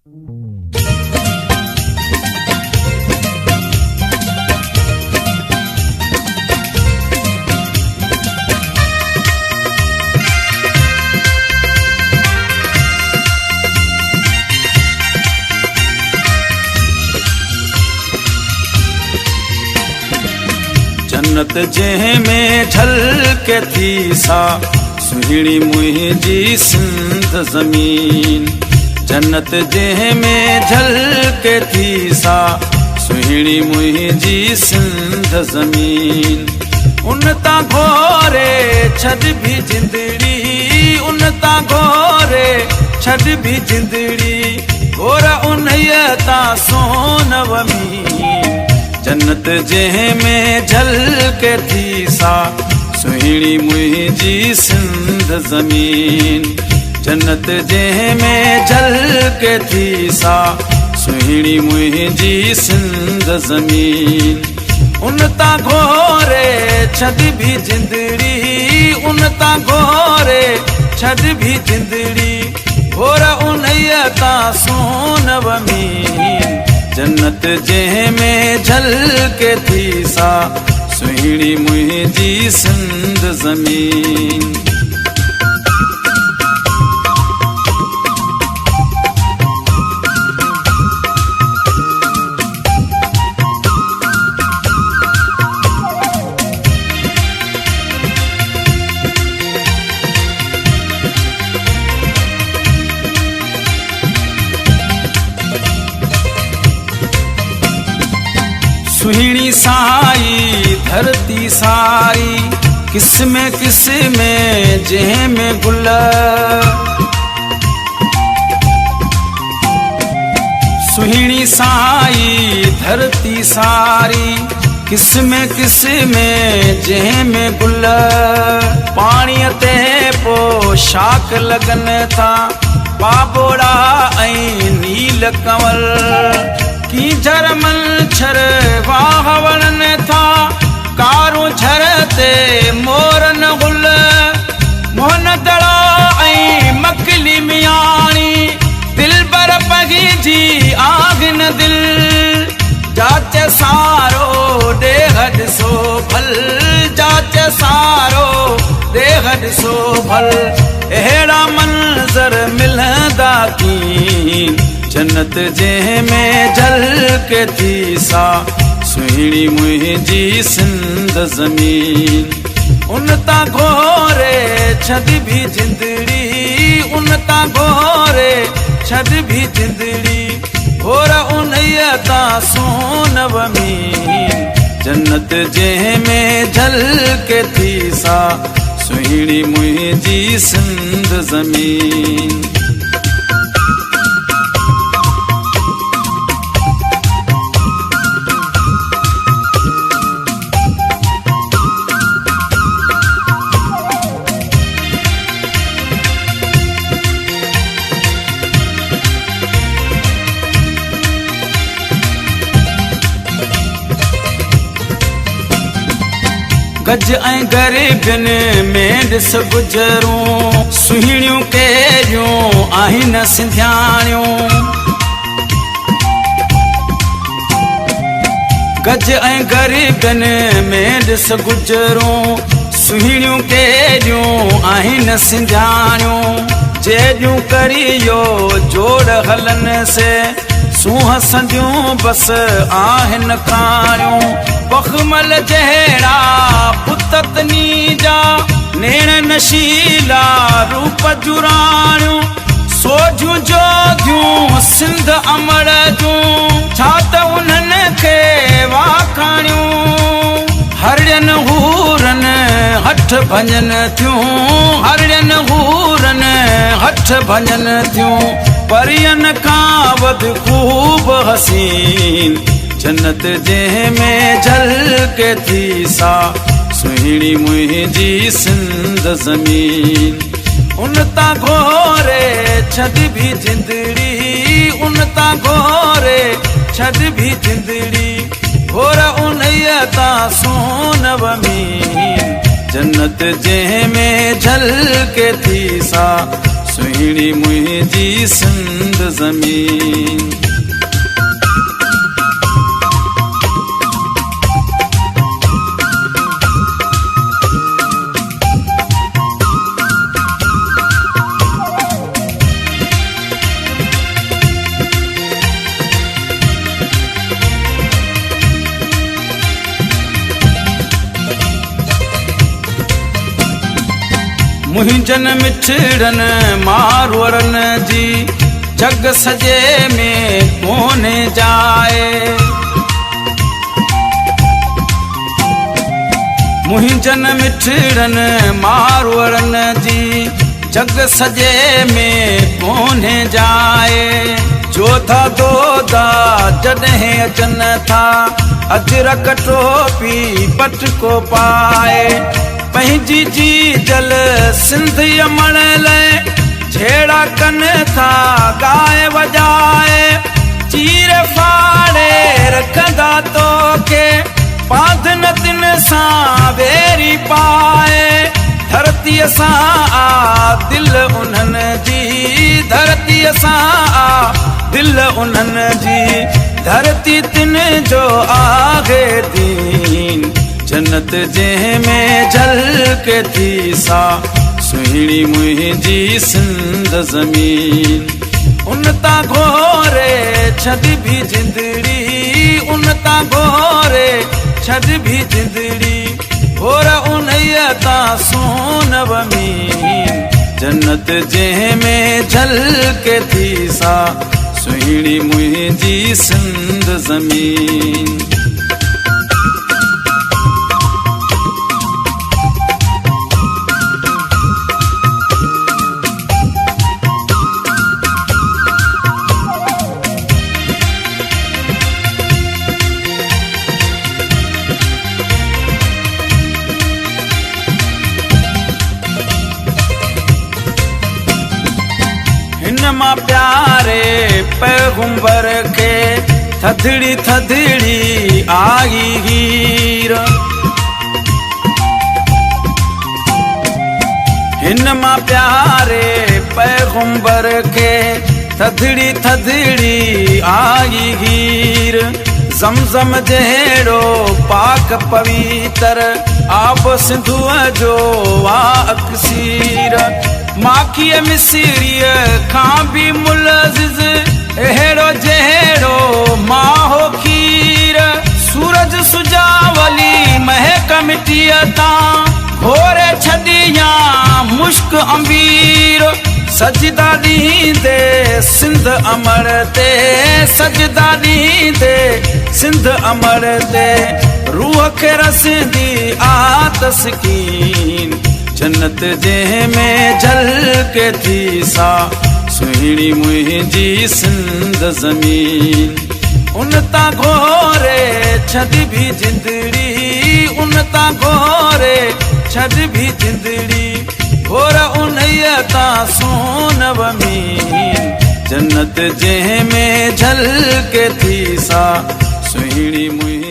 जन्नत जंहिं में झलके थी सा सुहिणी मुंहिंजी सिंध ज़मीन। जन्नत जंहिं में झलके थी सा सुहिणी मुंहिंजी सिंध ज़मीन। उन तां घोरे छॾ बि जिंदड़ी, उन तां घोरे छॾ बि जिंदड़ी, घोर उन्हीअ तां सोन वमीन। जन्नत जंहिं में झलके थी सा सुहिणी मुंहिंजी सिंध ज़मीन। जन्नत जंहिं में झलके थी सा सुहिणी मुंहिंजी सिंध ज़मीन। उन तां घोरे छॾ बि जिंदड़ी, उन तां घोरे छॾ बि जिंदड़ी, घोर उन्हीअ तां सोन वमीन। जन्नत जंहिं में झलके थी सा सुहिणी मुंहिंजी सिंध ज़मीन। सुहिणी साई धरती सारी, किस्म किस्म जंहिं में गुल। सुहिणी साई धरती सारी, किस्म किस्म जंहिं में गुल। पाणीअ ते पोशाक लॻनि था बाबोड़ा ऐं नील कंवल। की झरमल छर वाह वणनि था कारूं झर ते मोरन गुल। मोहन दड़ा ऐं मकली मियाणी, दिलबर पगी आगिन दिल। जाच सारो देह ॾिसो भल, जाच सारो देह ॾिसो भल, अहिड़ा मंज़र मिलंदा कीन। जन्नत जंहिं में झलके थी सा सुहिणी मुंहिंजी सिंध ज़मीन। उन तां घोरे छॾ बि जिंदड़ी, उन तां घोरे छॾ बि जिंदड़ी, घोर उन्हीअ तां सोन वमीन। जन्नत जंहिं में झलके थी सा सुहिणी मुंहिंजी सिंध ज़मीन। गज ऐं ग़रीबनि में ॾिस गुज़रूं, सुहिणियूं कहिड़ियूं आहिनि सिंधियाणियूं। गज ऐं ग़रीबनि में ॾिस गुज़रूं, सुहिणियूं कहिड़ियूं आहिनि सिंधियाणियूं। जहिड़ियूं करियो जोड़ हलनि से सूंह संदियूं बस आहिनि काणियूं। बख़मल जहिड़ा पुततनी जा नेण नशीला रूप जुराणियूं। सोझियूं जोधियूं सिंध अमर जूं, छा त उन्हनि खे वाखाणियूं। हरियनि हूरनि हठ भञन थियूं, हरियनि हूरनि हठ भञन थियूं, परियनि खां वधि ख़ूब हसीन। जन्नत जंहिं में झलके थी सा सुहिणी मुंहिंजी सिंध ज़मीन। उन तां घोरे छॾ बि जिंदड़ी, उन तां घोरे छॾ बि जिंदड़ी, घोर उन्हीअ तां सोन वमीन। जन्नत जंहिं में झलके थी सा सुहिणी मुंहिंजी सिंध ज़मीन। मुंहिंजन मिठड़नि मारवरनि जी जग सॼे में कोन्हे जाए। मुंहिंजन मिठड़नि मारवरनि जी जग सॼे में कोन्हे जाए। जोधा दोधा जॾहिं अचनि था अजरक टोपी पटको पाए। पंहिंजी जी जल सिंध यमण लाइ छेड़ा कनि था गाए वॼाए। चीर फाड़े रखंदा तोखे पाधन तिन सां वेरी पाए। धरतीअ सां आ दिल उन्हनि जी, धरतीअ सां आ दिल उन्हनि जी। धरती तिन जो आहे दीन, जन्नत जंहिंमें झलके थी सा सुहिणी मुंहिंजी सिंध ज़मीन। उन तां घोरे छॾ भी जिंदड़ी, उन तां घोरे छॾ भी जिंदड़ी। घोर उन्हीअ तां सोनव मीन, जन्नत जंहिंमें झलके थी सा सुहिणी मुंहिंजी सिंध ज़मीन। मां प्यारे पैगंबर के थधड़ी थधड़ी आई हीर। हिन मां प्यारे पैगंबर के थधड़ी थधड़ी आई हीर। ज़मज़म जहिड़ो पाक पवित्र आब सिंधुअ जो वा अक्सीर। माखीअ मिसरीअ खां बि मुलज़िज़ अहिड़ो जहिड़ो माहो खीर। सूरज सुजावली महक मिटीअ तां घोरे छॾिया मुश्क अंबीर। सजदा ॾींदे सिंध अमर ते, सजदा ॾींदे सिंध अमर ते। रूह खे रसंदी आ तस्कीन, जन्नत जंहिंमें झलके थी सा सुहिणी मुंहिंजी सिंध ज़मीन। उन तां घोरे छॾ भी जिंदड़ी, उन तां घोरे छॾ भी जिंदड़ी। घोर उन्हीअ तां सोनव मीन, जन्नत जंहिंमें झलके थी सा सुहिणी मुंहिंजी